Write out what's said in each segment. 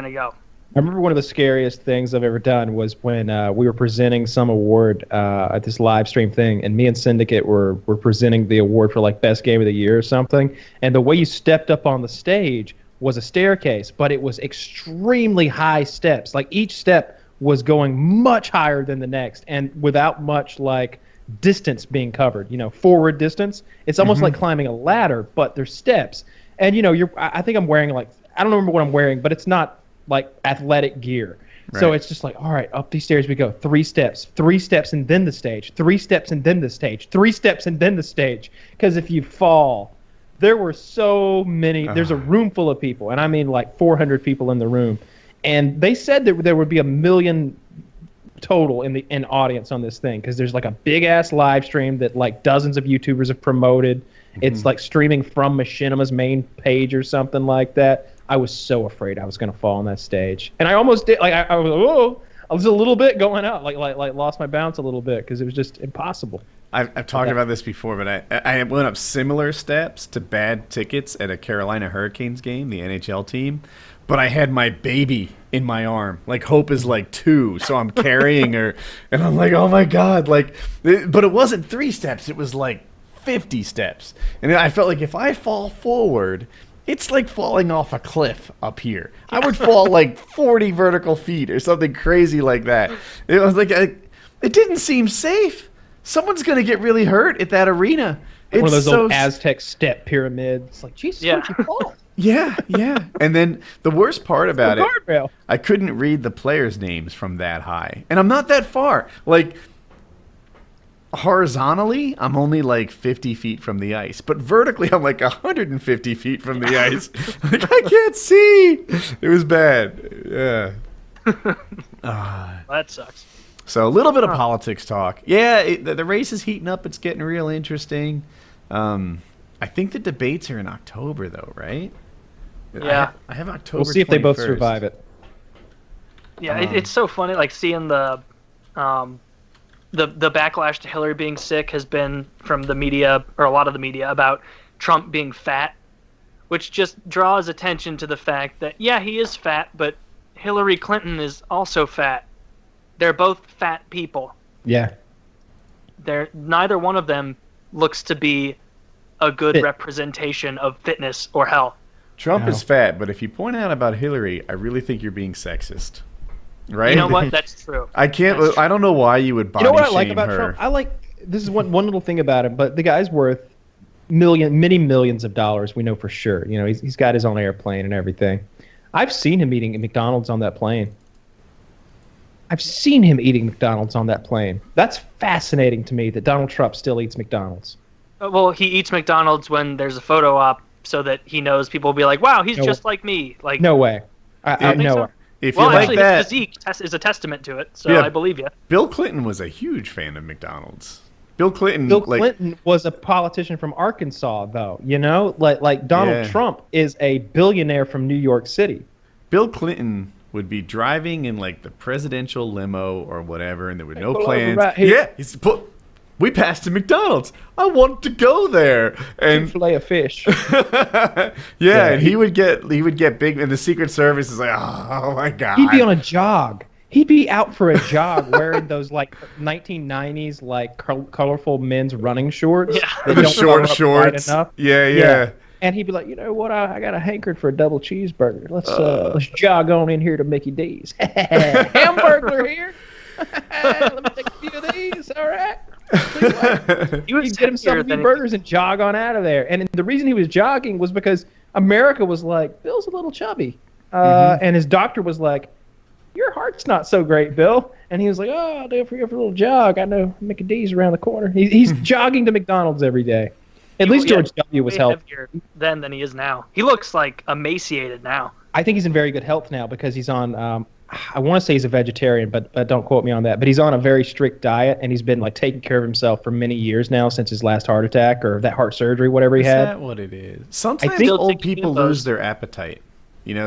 going to go. I remember one of the scariest things I've ever done was when we were presenting some award at this live stream thing, and me and Syndicate were presenting the award for like best game of the year or something. And the way you stepped up on the stage was a staircase, but it was extremely high steps. Like each step was going much higher than the next, and without much like distance being covered. Forward distance. It's almost like climbing a ladder, but there's steps. And I think I'm wearing like, I don't remember what I'm wearing, but it's not like athletic gear. Right. So it's just like, all right, up these stairs we go. 3 steps and then the stage. 3 steps and then the stage. 3 steps and then the stage. Because if you fall, there were so many. There's a room full of people, and I mean like 400 people in the room. And they said that there would be 1 million total in audience on this thing, because there's like a big ass live stream that like dozens of YouTubers have promoted. It's like streaming from Machinima's main page or something like that. I was so afraid I was going to fall on that stage, and I almost did. Like I was a little bit going out, like lost my balance a little bit because it was just impossible. I've talked about this before, but I went up similar steps to bad tickets at a Carolina Hurricanes game, the NHL team, but I had my baby in my arm. Like Hope is like 2, so I'm carrying her, and I'm like, oh my god, like, but it wasn't 3 steps, it was like 50 steps, and I felt like if I fall forward, it's like falling off a cliff up here. I would fall like 40 vertical feet or something crazy like that. It was like, it didn't seem safe. Someone's going to get really hurt at that arena. One of those old Aztec step pyramids. It's like, Jesus, where'd you fall? Yeah. And then the worst part about it, I couldn't read the players' names from that high. And I'm not that far. Like, horizontally, I'm only like 50 feet from the ice, but vertically, I'm like 150 feet from the ice. Like, I can't see. It was bad. Yeah. That sucks. So a little bit of politics talk. Yeah, the race is heating up. It's getting real interesting. I think the debates are in October, though, right? Yeah. I have October. We'll see if they 21st. both survive it. Yeah, it's so funny, like seeing the backlash to Hillary being sick has been from the media, or a lot of the media, about Trump being fat, which just draws attention to the fact that, yeah, he is fat, but Hillary Clinton is also fat. They're both fat people. Yeah. Neither one of them looks to be a good representation of fitness or health. Trump is fat, but if you point out about Hillary, I really think you're being sexist. Right? You know what? That's true. I don't know why you would body shame her. You know what I like about Trump? This is one little thing about him, but the guy's worth many millions of dollars. We know for sure. He's got his own airplane and everything. I've seen him eating at McDonald's on that plane. That's fascinating to me that Donald Trump still eats McDonald's. Well, he eats McDonald's when there's a photo op so that he knows people will be like, wow, he's just like me. Like, no way. I no so. way. If you like that, his physique is a testament to it, so yeah, I believe you. Bill Clinton was a huge fan of McDonald's. Bill Clinton was a politician from Arkansas, though. Like Donald Trump is a billionaire from New York City. Bill Clinton would be driving in like the presidential limo or whatever, and there were no plans. We passed a McDonald's. I want to go there. And fillet of fish. And he would get big, and the Secret Service is like, oh my god. He'd be on a jog. He'd be out for a jog wearing those like 1990s like colorful men's running shorts. Yeah. The short shorts. Yeah. And he'd be like, you know what? I got a hankering for a double cheeseburger. Let's jog on in here to Mickey D's. Hamburger here. Let me take a few of these. All right. He'd get himself a few burgers and jog on out of there. And the reason he was jogging was because America was like, Bill's a little chubby. And his doctor was like, your heart's not so great, Bill. And he was like, oh, I'll do it for you for a little jog. I know Mickey D's around the corner. He's jogging to McDonald's every day. At least George W. was healthier then than he is now. He looks like emaciated now. I think he's in very good health now because he's on I want to say he's a vegetarian, but don't quote me on that. But he's on a very strict diet, and he's been like taking care of himself for many years now since his last heart attack or that heart surgery, whatever he had. Is that what it is? Sometimes old people lose their appetite.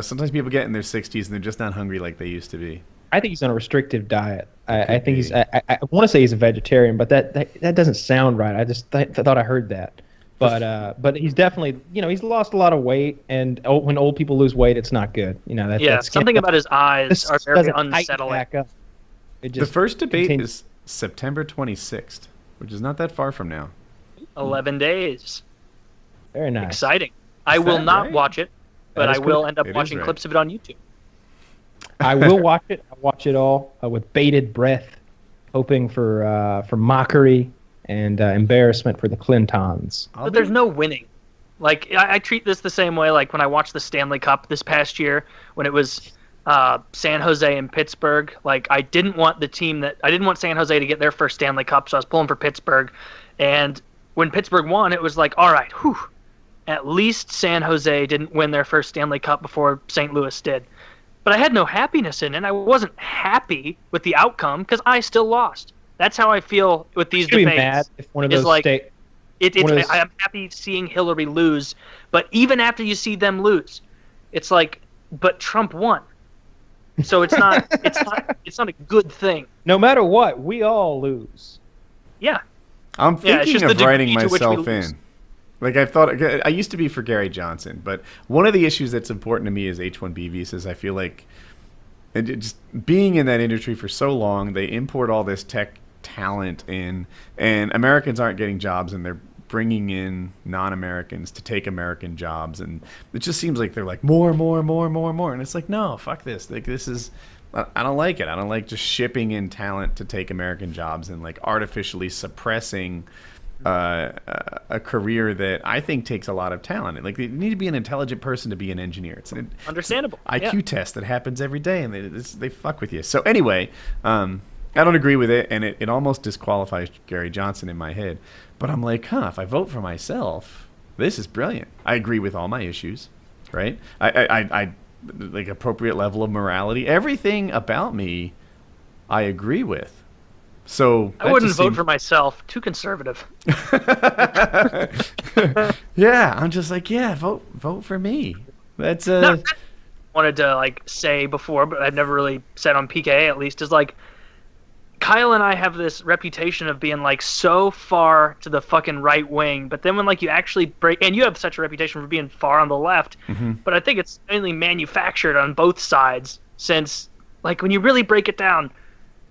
Sometimes people get in their 60s and they're just not hungry like they used to be. I think he's on a restrictive diet. I think I want to say he's a vegetarian, but that doesn't sound right. I just thought I heard that. But he's definitely, he's lost a lot of weight, and when old people lose weight, it's not good. That's something about his eyes are very doesn't tighten unsettling. back up. The first debate is September 26th, which is not that far from now. 11 days. Very nice. Exciting. I will not right? watch it, but I will end up It is watching right. clips of it on YouTube. I will watch it. I'll watch it all with bated breath, hoping for mockery and embarrassment for the Clintons. But there's no winning. Like, I treat this the same way, like when I watched the Stanley Cup this past year, when it was San Jose and Pittsburgh. Like, I didn't want San Jose to get their first Stanley Cup, so I was pulling for Pittsburgh. And when Pittsburgh won, it was like, all right, whew, at least San Jose didn't win their first Stanley Cup before St. Louis did. But I had no happiness in it. I wasn't happy with the outcome because I still lost. That's how I feel with these debates. Be mad if one of those I'm happy seeing Hillary lose, but even after you see them lose, it's like, but Trump won, so it's not a good thing. No matter what, we all lose. Yeah, I'm thinking of writing myself in. lose. Like I used to be for Gary Johnson, but one of the issues that's important to me is H-1B visas. I feel like just being in that industry for so long, they import all this tech talent in, and Americans aren't getting jobs, and they're bringing in non-Americans to take American jobs, and it just seems like they're like more, and it's like, no, fuck this. Like, this is, I don't like it. I don't like just shipping in talent to take American jobs and like artificially suppressing a career that I think takes a lot of talent. Like, you need to be an intelligent person to be an engineer. It's an understandable IQ test that happens every day, and they fuck with you. So anyway, I don't agree with it, and it almost disqualifies Gary Johnson in my head. But I'm like, if I vote for myself, this is brilliant. I agree with all my issues, right? I like appropriate level of morality. Everything about me, I agree with. So I wouldn't vote for myself. Too conservative. Yeah, I'm just like, vote for me. That's wanted to like say before, but I've never really said on PKA at least, is like, Kyle and I have this reputation of being like so far to the fucking right wing, but then when like you actually break, and you have such a reputation for being far on the left, but I think it's mainly manufactured on both sides, since like when you really break it down,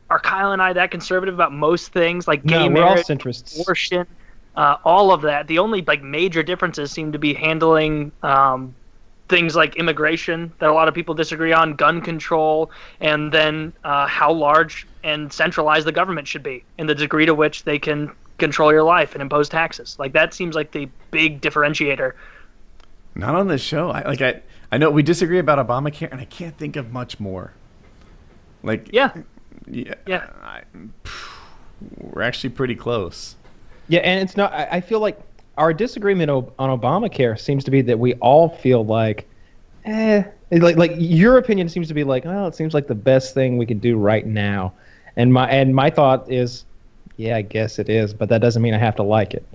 are Kyle and I that conservative about most things, like gay marriage, abortion, all of that? The only like major differences seem to be handling things like immigration that a lot of people disagree on, gun control, and then how large and centralized the government should be, and the degree to which they can control your life and impose taxes. Like, that seems like the big differentiator. Not on this show. I know we disagree about Obamacare, and I can't think of much more. Like, yeah. We're actually pretty close. Yeah, and it's not. I feel like our disagreement on Obamacare seems to be that we all feel like, like your opinion seems to be like, it seems like the best thing we can do right now, and my thought is, yeah, I guess it is, but that doesn't mean I have to like it.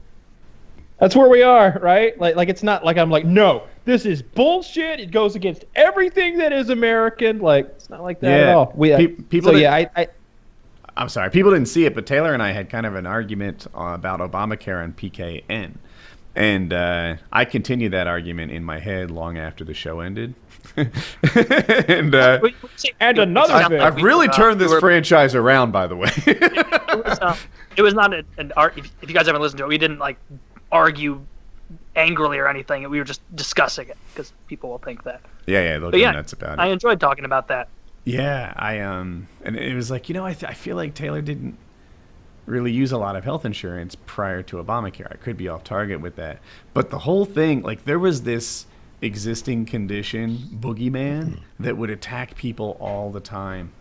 That's where we are, right? Like it's not like I'm like, no, this is bullshit. It goes against everything that is American. Like, it's not like that at all. I'm sorry, people didn't see it, but Taylor and I had kind of an argument about Obamacare and PKN. And I continued that argument in my head long after the show ended. and another thing. I've really turned this franchise around, by the way. It was not an art. If you guys haven't listened to it, we didn't like argue angrily or anything. We were just discussing it because people will think that. Yeah, they'll go nuts about it. I enjoyed talking about that. Yeah, and it was like, I feel like Taylor didn't really use a lot of health insurance prior to Obamacare. I could be off target with that. But the whole thing, like, there was this existing condition, boogeyman, that would attack people all the time.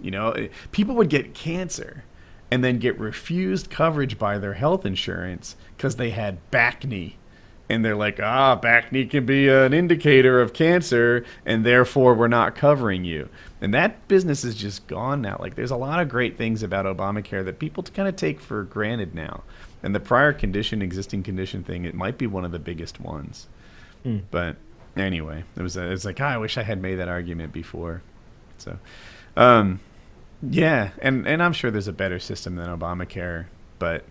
People would get cancer and then get refused coverage by their health insurance because they had back knee. And they're like, back knee can be an indicator of cancer, and therefore we're not covering you. And that business is just gone now. Like, there's a lot of great things about Obamacare that people kind of take for granted now. And the prior existing condition thing, it might be one of the biggest ones. But anyway, it's like, I wish I had made that argument before. So, yeah, and I'm sure there's a better system than Obamacare, but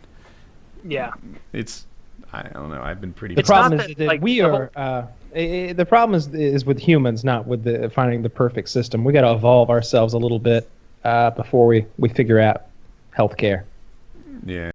yeah, it's I don't know. I've been pretty. The It's problem not is that, that like, we the are. The problem is with humans, not with finding the perfect system. We got to evolve ourselves a little bit before we figure out healthcare. Yeah.